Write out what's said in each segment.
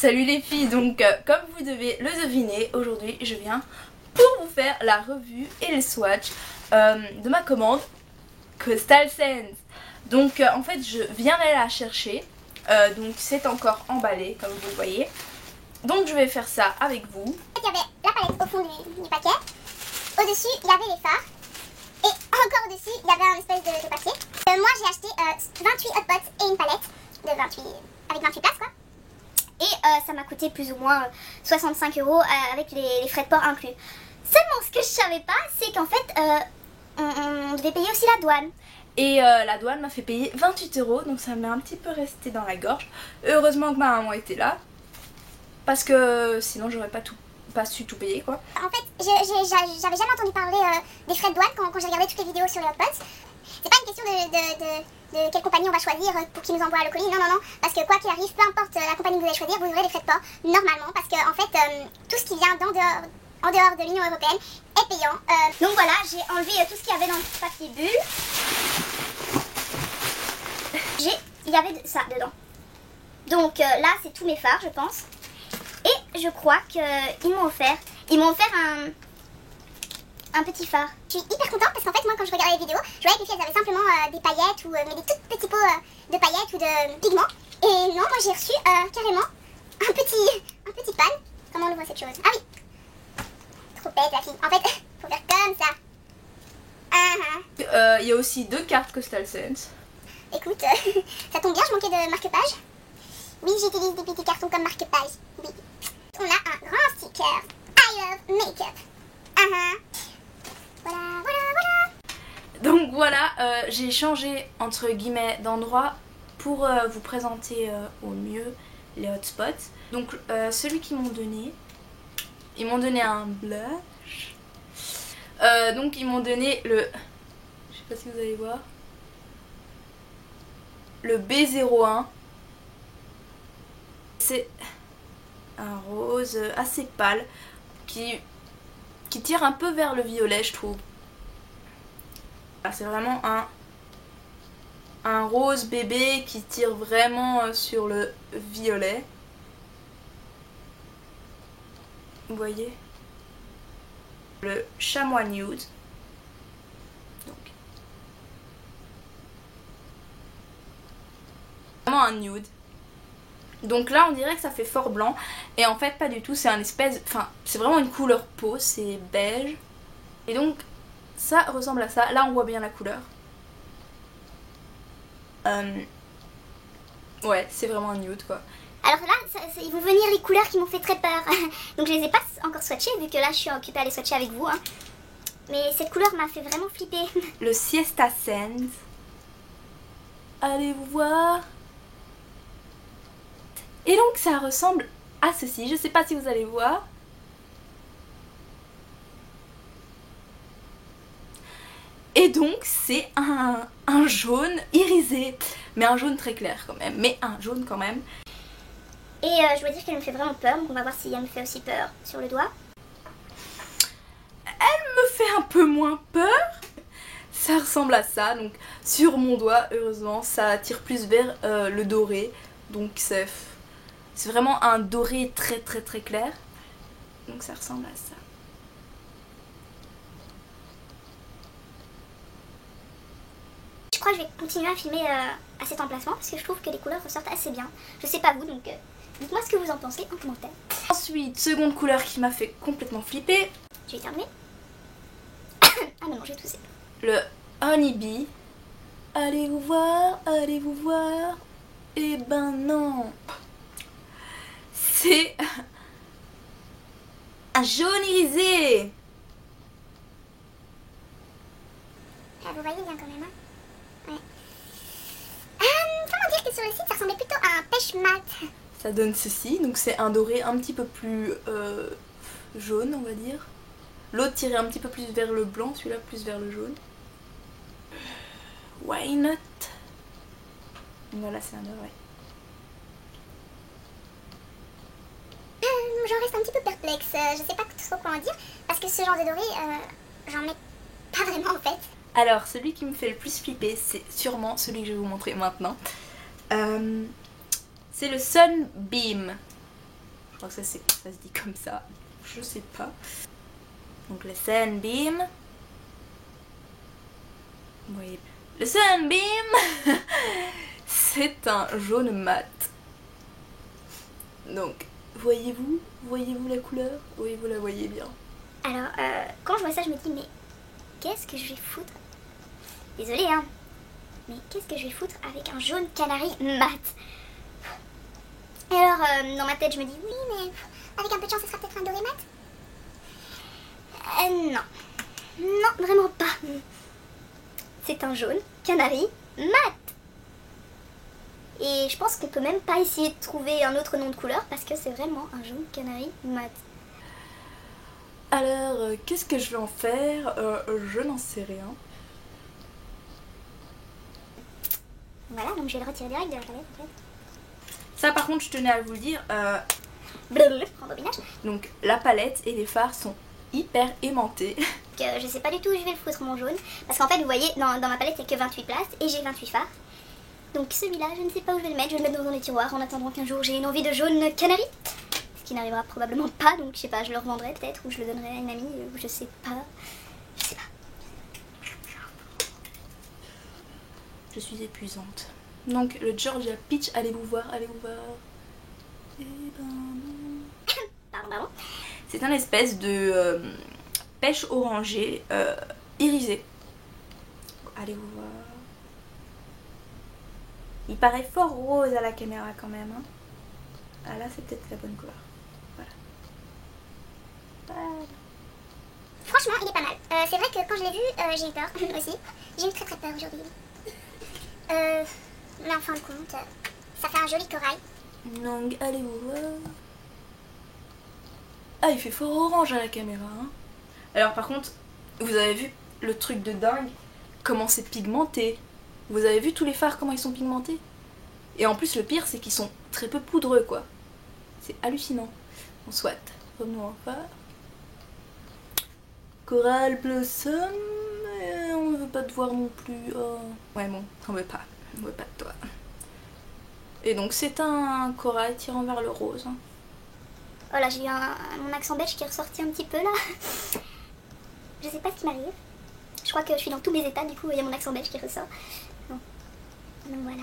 Salut les filles, donc comme vous devez le deviner, aujourd'hui je viens pour vous faire la revue et le swatch de ma commande Coastal Scents. Donc en fait je viendrai la chercher, donc c'est encore emballé comme vous le voyez. Donc je vais faire ça avec vous. Il y avait la palette au fond du paquet, au-dessus il y avait les fards et encore au-dessus il y avait un espèce de papier. Moi j'ai acheté 28 hot pots et une palette de 28, avec 28 places quoi. Et ça m'a coûté plus ou moins 65 € avec les frais de port inclus. Seulement ce que je savais pas, c'est qu'en fait on devait payer aussi la douane. Et la douane m'a fait payer 28 €, donc ça m'est un petit peu resté dans la gorge. Heureusement que ma maman était là, parce que sinon j'aurais pas su tout payer quoi. En fait j'avais jamais entendu parler des frais de douane quand j'ai regardé toutes les vidéos sur les hot pots. C'est pas une question de quelle compagnie on va choisir pour qu'ils nous envoie le colis, non, parce que quoi qu'il arrive, peu importe la compagnie que vous allez choisir, vous aurez des frais de port normalement, parce que en fait tout ce qui vient en dehors de l'Union Européenne est payant. Donc voilà, j'ai enlevé tout ce qu'il y avait dans le papier bulle. Il y avait ça dedans. Donc là c'est tous mes fards je pense. Et je crois qu'ils m'ont offert un petit phare. Je suis hyper contente parce qu'en fait moi quand je regardais les vidéos, je voyais que les filles elles avaient simplement des paillettes ou mais des tout petits pots de paillettes ou de pigments. Et non, moi j'ai reçu carrément un petit pan. Comment on ouvre cette chose? Ah oui, trop bête la fille. En fait, faut faire comme ça. Il y a aussi 2 cartes Coastal Scents. Écoute, ça tombe bien, je manquais de marque-page. Oui, j'utilise des petits cartons comme marque-page. Oui. On a un grand sticker. I love makeup. Voilà. Donc voilà, j'ai changé entre guillemets d'endroit pour vous présenter au mieux les hotspots. Donc celui qu'ils m'ont donné, ils m'ont donné un blush. Donc ils m'ont donné le, je sais pas si vous allez voir, le B01. C'est un rose assez pâle qui tire un peu vers le violet je trouve. C'est vraiment un rose bébé qui tire vraiment sur le violet. Vous voyez? Le chamois nude. Donc. Vraiment un nude. Donc là on dirait que ça fait fort blanc et en fait pas du tout, c'est un espèce, enfin c'est vraiment une couleur peau, c'est beige et donc ça ressemble à ça. Là on voit bien la couleur. Ouais, c'est vraiment un nude quoi. Alors là, ils vont venir les couleurs qui m'ont fait très peur. Donc je les ai pas encore swatchées vu que là je suis occupée à les swatcher avec vous. Mais cette couleur m'a fait vraiment flipper. Le Siesta Scents. Allez vous voir. Et donc ça ressemble à ceci, je sais pas si vous allez voir. Et donc c'est un jaune irisé, mais un jaune très clair quand même, mais un jaune quand même. Et je dois dire qu'elle me fait vraiment peur, donc on va voir si elle me fait aussi peur sur le doigt. Elle me fait un peu moins peur. Ça ressemble à ça, donc sur mon doigt, heureusement, ça tire plus vers le doré, donc c'est vraiment un doré très clair. Donc ça ressemble à ça. Je crois que je vais continuer à filmer à cet emplacement parce que je trouve que les couleurs ressortent assez bien. Je sais pas vous, donc dites-moi ce que vous en pensez en commentaire. Ensuite, seconde couleur qui m'a fait complètement flipper. Je vais terminer. Ah non, j'ai toussé. Le Honey Bee. Allez vous voir. Eh ben non. C'est un jaune irisé. Vous voyez bien quand même, hein? Ouais. Comment dire que sur le site ça ressemblait plutôt à un pêche mat. Ça donne ceci, donc c'est un doré un petit peu plus jaune on va dire. L'autre tirait un petit peu plus vers le blanc, celui-là plus vers le jaune. Why not? Voilà, c'est un doré. J'en reste un petit peu perplexe, je sais pas trop quoi en dire, parce que ce genre de doré, j'en ai pas vraiment en fait. Alors, celui qui me fait le plus flipper, c'est sûrement celui que je vais vous montrer maintenant. C'est le Sunbeam. crois que ça se dit comme ça. Je sais pas. Donc le Sunbeam. Vous voyez. Le Sunbeam, c'est un jaune mat. Donc, voyez-vous la couleur? Oui, vous la voyez bien. Alors, quand je vois ça, je me dis, mais qu'est-ce que je vais foutre? Désolée, hein. Mais qu'est-ce que je vais foutre avec un jaune canari mat? Et alors, dans ma tête, je me dis, oui, mais avec un peu de chance, ce sera peut-être un doré mat? Non. Non, vraiment pas. C'est un jaune canari mat. Et je pense qu'on peut même pas essayer de trouver un autre nom de couleur parce que c'est vraiment un jaune canari mat. Alors, qu'est-ce que je vais en faire? Je n'en sais rien. Voilà, donc je vais le retirer direct de la palette en fait. Ça par contre, je tenais à vous le dire. Rembobinage. Donc la palette et les fards sont hyper aimantés. Je sais pas du tout où je vais le foutre mon jaune. Parce qu'en fait, vous voyez, dans ma palette, il n'y a que 28 places et j'ai 28 fards. Donc celui-là, je ne sais pas où je vais le mettre. Je vais le mettre dans les tiroirs en attendant qu'un jour j'ai une envie de jaune canari. Ce qui n'arrivera probablement pas. Donc je sais pas, je le revendrai peut-être ou je le donnerai à une amie. Ou je sais pas. Je sais pas. Je suis épuisante. Donc le Georgia Peach, allez vous voir. Eh ben non. Pardon. C'est un espèce de pêche orangée irisée. Allez vous voir. Il paraît fort rose à la caméra quand même. Hein. Ah là c'est peut-être la bonne couleur. Voilà. Franchement, il est pas mal. C'est vrai que quand je l'ai vu, j'ai eu peur aussi. J'ai eu très peur aujourd'hui. Mais en fin de compte, ça fait un joli corail. Donc allez vous voir. Ah, il fait fort orange à la caméra. Hein. Alors par contre, vous avez vu le truc de dingue, comment c'est pigmenté. Vous avez vu tous les fards, comment ils sont pigmentés. Et en plus, le pire, c'est qu'ils sont très peu poudreux, quoi. C'est hallucinant. Bon, soit, revenons en fard. Coral Blossom. On ne veut pas te voir non plus. Oh. Ouais, bon, on veut pas de toi. Et donc, c'est un corail tirant vers le rose. Hein. Oh là, j'ai eu mon accent belge qui est ressorti un petit peu là. Je sais pas ce qui m'arrive. Je crois que je suis dans tous mes états, du coup il y a mon accent belge qui ressort. Donc voilà.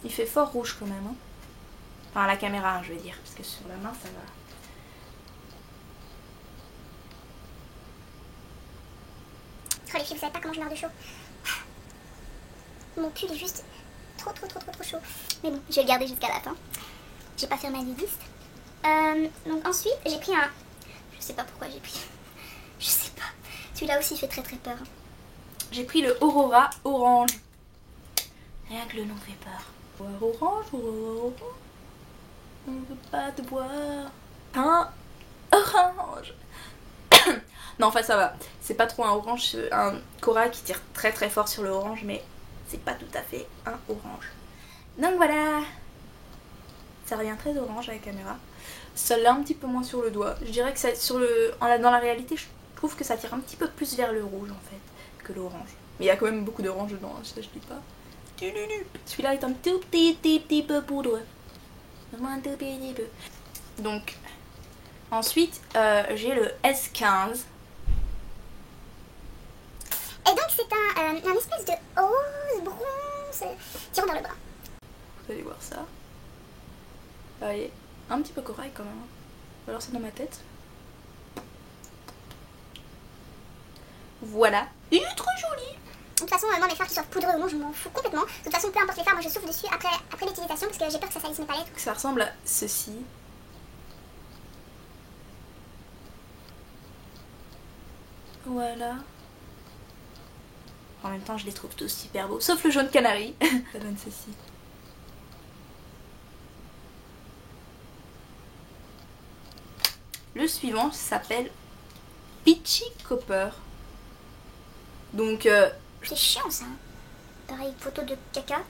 Il fait fort rouge quand même. Hein. Enfin, à la caméra, je veux dire, parce que sur la main ça va. Oh les filles, vous savez pas comment je meurs de chaud. Mon pull est juste trop chaud. Mais bon, je vais le garder jusqu'à la fin. J'ai pas fait ma liste. Donc ensuite, j'ai pris un... Je sais pas pourquoi j'ai pris... Je sais pas. Celui-là aussi fait très peur. J'ai pris le Aurora orange. Rien que le nom fait peur. Orange, Aurora. On veut pas te boire. Un orange. Non, enfin ça va. C'est pas trop un orange, c'est un corail qui tire très fort sur le orange, mais c'est pas tout à fait un orange. Donc voilà. Ça revient très orange à la caméra. Ça l'est un petit peu moins sur le doigt. Je dirais que ça, dans la réalité, je trouve que ça tire un petit peu plus vers le rouge en fait que l'orange. Mais il y a quand même beaucoup d'orange dedans, ça je dis pas. Celui-là est un tout petit peu poudreux. Vraiment un tout petit peu. Donc, ensuite, j'ai le S15. Et donc c'est un espèce de rose bronze tirant dans le bras. Vous allez voir ça. Vous voyez, un petit peu corail quand même. Alors c'est dans ma tête. Voilà. Il est trop joli. De toute façon, moi mes fards qui soient poudreux ou non, je m'en fous complètement. De toute façon, peu importe les fards, moi je souffle dessus après l'utilisation parce que j'ai peur que ça salisse mes palettes. Ça ressemble à ceci. Voilà. En même temps, je les trouve tous super beaux, sauf le jaune canari. Ça donne ceci. Le suivant s'appelle Peachy Copper. Donc, c'est chiant ça. Pareil, photo de caca.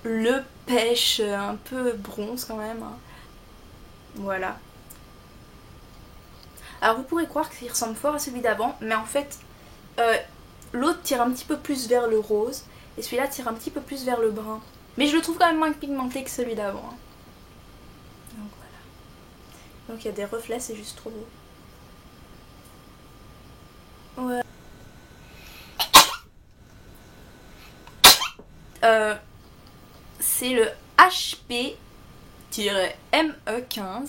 Le pêche un peu bronze quand même. Voilà. Alors vous pourrez croire qu'il ressemble fort à celui d'avant, mais en fait, l'autre tire un petit peu plus vers le rose et celui-là tire un petit peu plus vers le brun. Mais je le trouve quand même moins pigmenté que celui d'avant. Hein. Donc voilà. Donc il y a des reflets, c'est juste trop beau. Ouais. C'est le HP-ME15.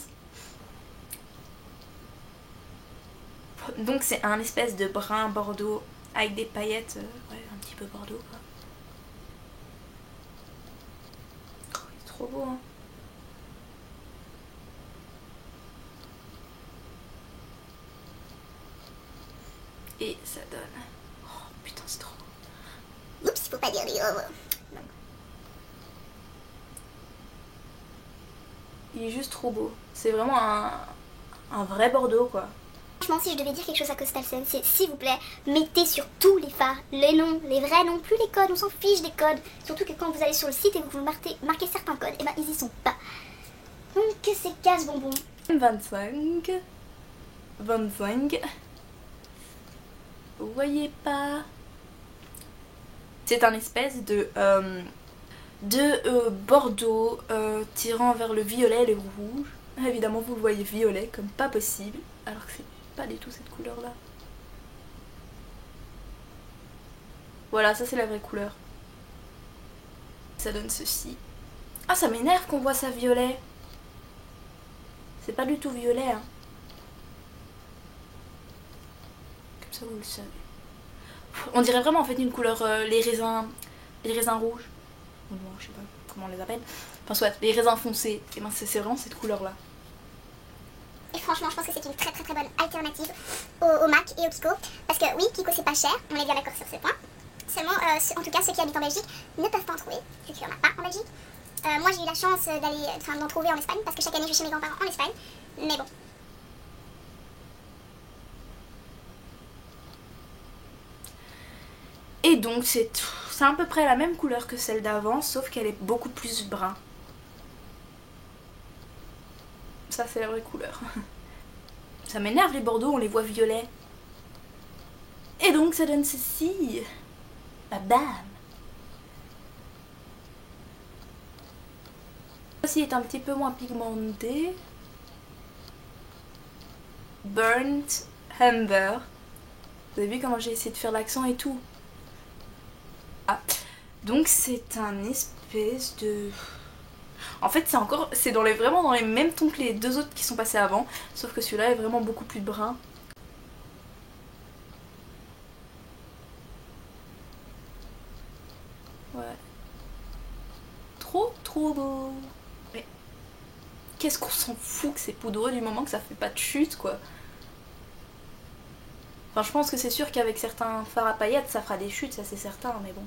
Donc c'est un espèce de brun bordeaux avec des paillettes, ouais, un petit peu bordeaux quoi. Oh, il est trop beau hein. Et ça donne... Oh putain c'est trop beau. Oups, faut pas dire du gros mot. Il est juste trop beau. C'est vraiment un vrai bordeaux quoi. Franchement, si je devais dire quelque chose à Coastal Scents, c'est s'il vous plaît, mettez sur tous les fards les noms, les vrais noms, plus les codes, on s'en fiche des codes. Surtout que quand vous allez sur le site et que vous marquez certains codes, et ben ils y sont pas. Donc c'est casse-bonbon. 25. Vous voyez pas? C'est un espèce de bordeaux tirant vers le violet et le rouge. Évidemment vous le voyez violet comme pas possible, alors que c'est pas du tout cette couleur là. Voilà, ça c'est la vraie couleur. Ça donne ceci. Ah, ça m'énerve qu'on voit ça violet. C'est pas du tout violet hein. Comme ça vous le savez. On dirait vraiment en fait une couleur les raisins rouges. Bon, je sais pas comment on les appelle. Enfin soit les raisins foncés. Et ben c'est vraiment cette couleur là. Et franchement, je pense que c'est une très bonne alternative au MAC et au Kiko. Parce que oui, Kiko c'est pas cher, on est bien d'accord sur ce point. Seulement, en tout cas, ceux qui habitent en Belgique ne peuvent pas en trouver, vu qu'il n'y en a pas en Belgique. Moi j'ai eu la chance d'en trouver en Espagne, parce que chaque année je vais chez mes grands-parents en Espagne. Mais bon. Et donc c'est à peu près la même couleur que celle d'avant, sauf qu'elle est beaucoup plus brun. Ça c'est la vraie couleur. Ça m'énerve les bordeaux, on les voit violets. Et donc ça donne ceci. Bah bam. Ceci est un petit peu moins pigmenté. Burnt Amber. Vous avez vu comment j'ai essayé de faire l'accent et tout. Ah. Donc c'est un espèce de... En fait c'est vraiment dans les mêmes tons que les deux autres qui sont passés avant. Sauf que celui-là est vraiment beaucoup plus brun. Ouais. Trop beau. Mais qu'est-ce qu'on s'en fout que c'est poudreux du moment que ça fait pas de chute quoi. Enfin je pense que c'est sûr qu'avec certains fards à paillettes ça fera des chutes, ça c'est certain, mais bon.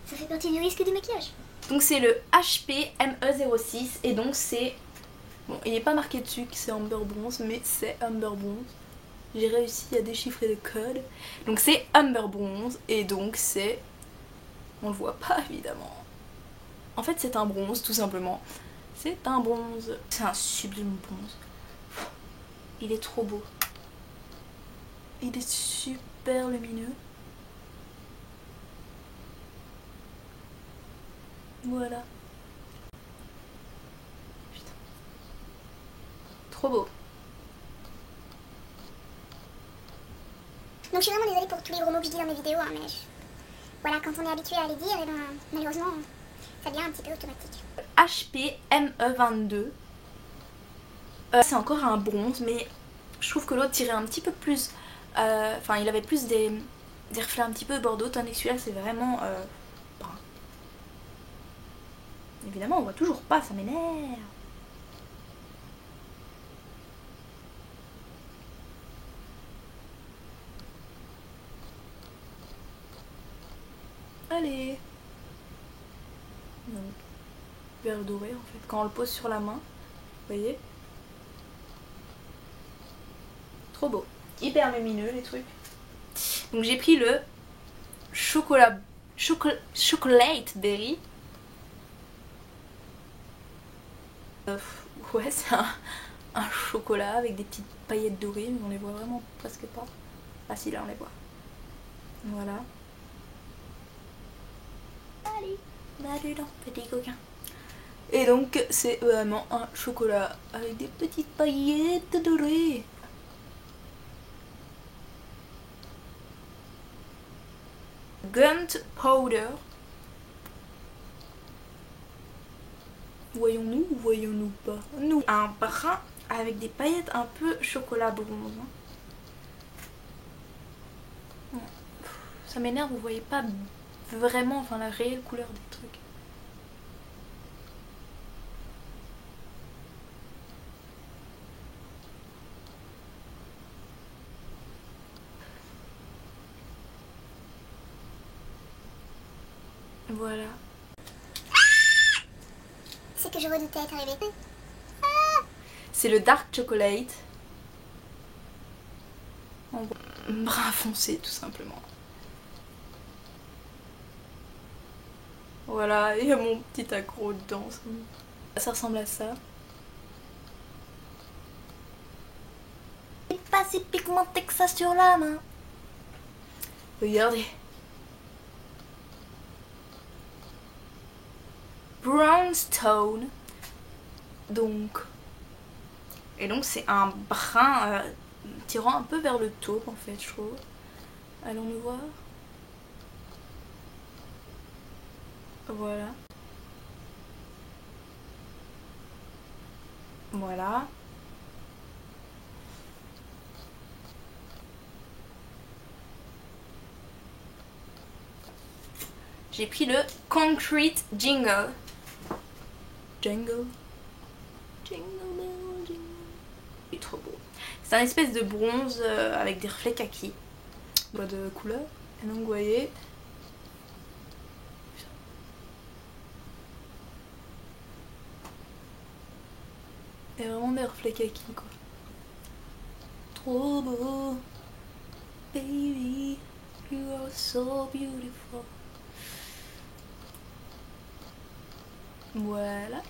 Ça fait partie du risque du maquillage. Donc c'est le HP ME06 et donc c'est... Bon, il n'est pas marqué dessus que c'est Amber Bronze, mais c'est Amber Bronze. J'ai réussi à déchiffrer le code. Donc c'est Amber Bronze et donc c'est... On le voit pas évidemment. En fait c'est un bronze tout simplement. C'est un bronze. C'est un sublime bronze. Il est trop beau. Il est super lumineux. Voilà. Putain. Trop beau. Donc je suis vraiment désolée pour tous les gros mots que je dis dans mes vidéos, hein, mais voilà, quand on est habitué à les dire, et ben, malheureusement, ça devient un petit peu automatique. HP ME22. C'est encore un bronze, mais je trouve que l'autre tirait un petit peu plus... Enfin, il avait plus des reflets un petit peu bordeaux, tandis que celui-là, c'est vraiment brun. Évidemment, on voit toujours pas, ça m'énerve. Allez. Donc, vert doré en fait. Quand on le pose sur la main, vous voyez. Trop beau. Hyper lumineux les trucs. Donc j'ai pris le chocolate berry. Ouais, c'est un chocolat avec des petites paillettes dorées, mais on les voit vraiment presque pas. Ah si, là on les voit. Voilà. Allez. Bah dedans, petit coquin. Et donc c'est vraiment un chocolat avec des petites paillettes dorées. Gunpowder. Voyons-nous ou voyons-nous pas? Nous, un brun avec des paillettes un peu chocolat bronze. Ça m'énerve, vous voyez pas vraiment enfin, la réelle couleur des trucs. Voilà. C'est que je redoutais être arrivée. C'est le dark chocolate. En brun foncé tout simplement. Voilà, il y a mon petit accro dedans. Ça ressemble à ça. C'est pas si pigmenté que ça sur la main. Regardez. Brownstone. Donc. Et donc c'est un brun tirant un peu vers le taupe en fait, je trouve. Allons-nous voir. Voilà. Voilà. J'ai pris le Concrete Jingle. Jingle. Jingle bell, jingle. Il est trop beau. C'est un espèce de bronze avec des reflets kaki. De couleur. Et donc vous voyez. Il y a vraiment des reflets kaki quoi. Trop beau. Baby, you are so beautiful. Voilà.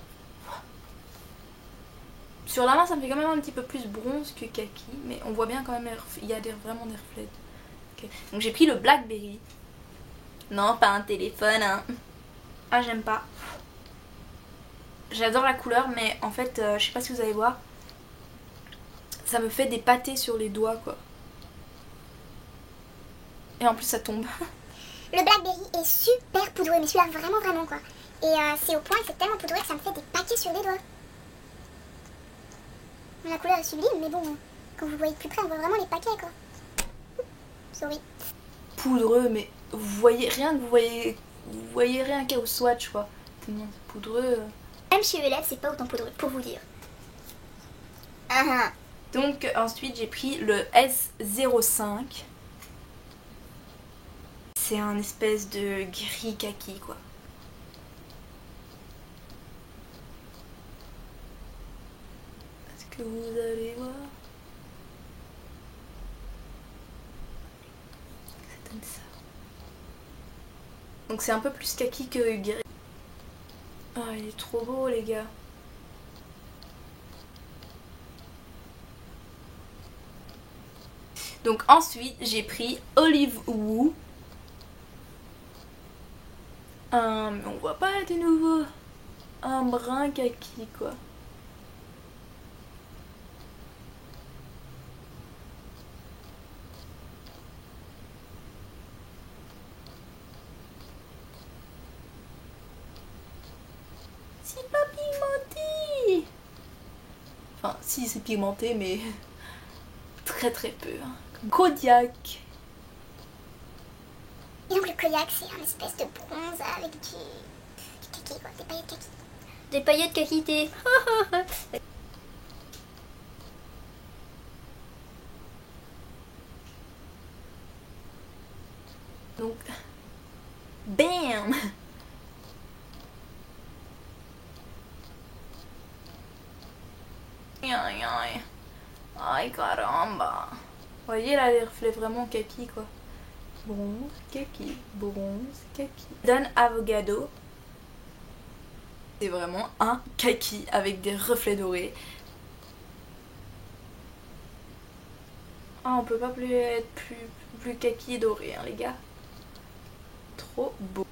Sur la main ça me fait quand même un petit peu plus bronze que kaki. Mais on voit bien quand même, il y a vraiment des reflets. Okay. Donc j'ai pris le Blackberry. Non, pas un téléphone hein. Ah j'aime pas. J'adore la couleur mais en fait je sais pas si vous allez voir. Ça me fait des pâtés sur les doigts quoi. Et en plus ça tombe. Le Blackberry est super poudreux, mais celui-là vraiment quoi. Et c'est au point que c'est tellement poudreux que ça me fait des paquets sur les doigts. La couleur est sublime, mais bon, quand vous voyez de plus près, on voit vraiment les paquets quoi. Sorry. Poudreux, mais vous voyez rien que vous voyez rien qu'au swatch quoi. Tellement c'est poudreux. Même chez Elève, c'est pas autant poudreux, pour vous dire. Donc ensuite j'ai pris le S05. C'est un espèce de gris kaki quoi. Est-ce que vous allez voir? Ça donne ça. Donc c'est un peu plus kaki que gris. Oh il est trop beau les gars. Donc ensuite j'ai pris Olive Woo. Mais on voit pas de nouveau. Un brun kaki quoi. C'est pas pigmenté. Enfin si c'est pigmenté mais très peu. Hein. Kodiak. Et donc le Kodiak, c'est un espèce de bronze avec du kaki quoi, des paillettes kaki. Des paillettes kakité. Donc bam. Aïe caramba. Vous voyez là les reflets vraiment kaki quoi. Bronze, kaki, bronze, kaki. Don Avogado. C'est vraiment un kaki avec des reflets dorés. Ah, on peut pas plus être plus kaki et doré hein les gars. Trop beau.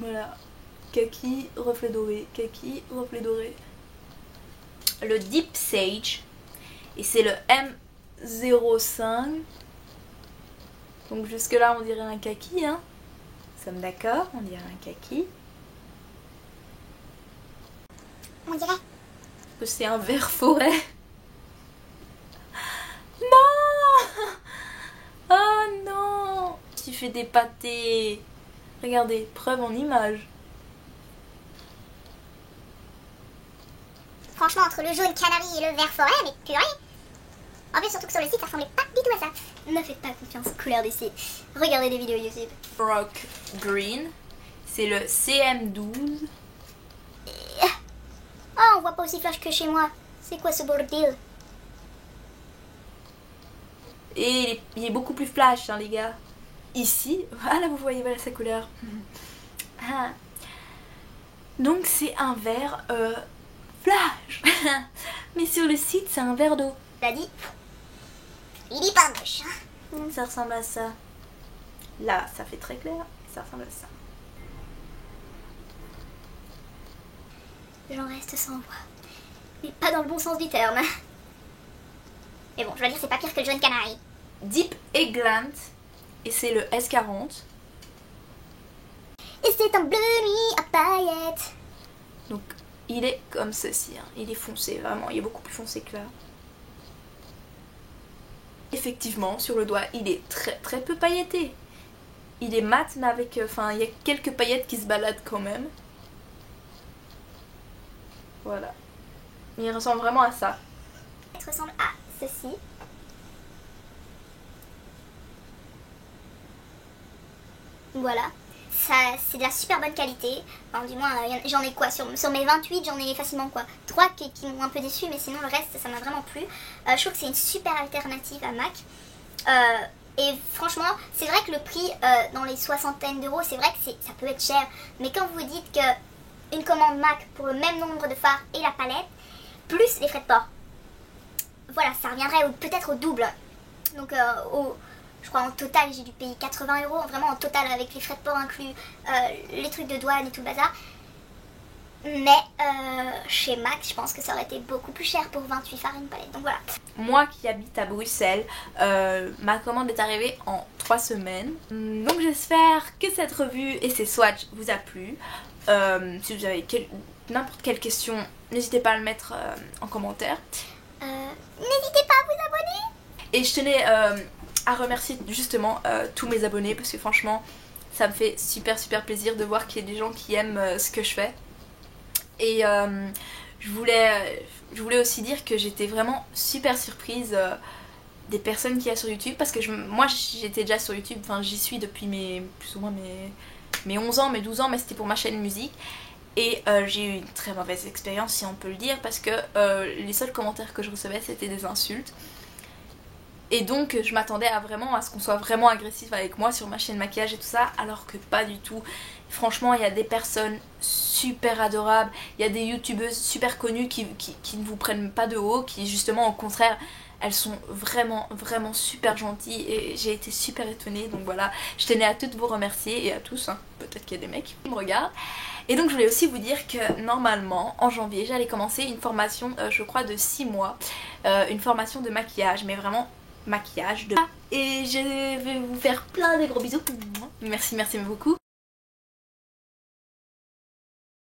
Voilà. Kaki, reflet doré. Kaki, reflet doré. Le Deep Sage. Et c'est le M05. Donc jusque là on dirait un kaki, hein. Nous sommes d'accord, on dirait un kaki. On dirait. Que c'est un vert forêt. Non. Oh non. Tu fais des pâtés. Regardez, preuve en image. Franchement, entre le jaune canari et le vert forêt, mais purée. En plus, surtout que sur le site, ça ressemblait pas du tout à ça. Ne faites pas confiance aux couleurs d'ici. Regardez des vidéos YouTube. Rock Green. C'est le CM12. Oh, on voit pas aussi flash que chez moi. C'est quoi ce bordel? Et il est beaucoup plus flash, hein, les gars. Ici, voilà, vous voyez, voilà sa couleur. Ah. Donc c'est un vert flash. Mais sur le site, c'est un verre d'eau. T'as dit. Il est pas moche. Ça ressemble à ça. Là, ça fait très clair. Ça ressemble à ça. J'en reste sans voix. Mais pas dans le bon sens du terme. Mais bon, je dois dire, c'est pas pire que le jaune canari. Deep Eggplant. Et c'est le S40. Et c'est un bleu nuit à paillettes. Donc il est comme ceci, hein. Il est foncé, vraiment, il est beaucoup plus foncé que là. Effectivement, sur le doigt, il est très peu pailleté. Il est mat, mais avec, enfin, il y a quelques paillettes qui se baladent quand même. Voilà. Il ressemble vraiment à ça. Il ressemble à ceci. Voilà. Ça, c'est de la super bonne qualité. Enfin, du moins, j'en ai quoi sur mes 28, j'en ai facilement quoi 3 qui m'ont un peu déçu, mais sinon le reste, ça m'a vraiment plu. Je trouve que c'est une super alternative à MAC. Et franchement, c'est vrai que le prix dans les soixantaines d'euros, c'est vrai que ça peut être cher. Mais quand vous dites que une commande MAC pour le même nombre de fards et la palette, plus les frais de port, voilà, ça reviendrait peut-être au double. Donc je crois en total j'ai dû payer 80 euros, vraiment en total avec les frais de port inclus, les trucs de douane et tout le bazar. Mais chez MAC, je pense que ça aurait été beaucoup plus cher pour 28 fards et une palette. Donc voilà. Moi qui habite à Bruxelles, ma commande est arrivée en 3 semaines. Donc j'espère que cette revue et ces swatchs vous a plu. Si vous avez n'importe quelle question, n'hésitez pas à le mettre en commentaire. N'hésitez pas à vous abonner. Et je tenais à remercier justement tous mes abonnés parce que franchement ça me fait super plaisir de voir qu'il y a des gens qui aiment ce que je fais. Et je voulais aussi dire que j'étais vraiment super surprise des personnes qu'il y a sur YouTube parce que moi j'étais déjà sur YouTube, enfin j'y suis depuis plus ou moins mes 11 ans, mes 12 ans, mais c'était pour ma chaîne musique. Et j'ai eu une très mauvaise expérience si on peut le dire parce que les seuls commentaires que je recevais c'était des insultes. Et donc je m'attendais à ce qu'on soit vraiment agressif avec moi sur ma chaîne maquillage et tout ça, alors que pas du tout. Franchement il y a des personnes super adorables, il y a des youtubeuses super connues qui ne vous prennent pas de haut, qui justement au contraire elles sont vraiment super gentilles et j'ai été super étonnée. Donc voilà, je tenais à toutes vous remercier et à tous, hein. Peut-être qu'il y a des mecs qui me regardent. Et donc je voulais aussi vous dire que normalement en janvier j'allais commencer une formation je crois de 6 mois, une formation de maquillage, mais vraiment maquillage de... Et je vais vous faire plein de gros bisous. Merci beaucoup.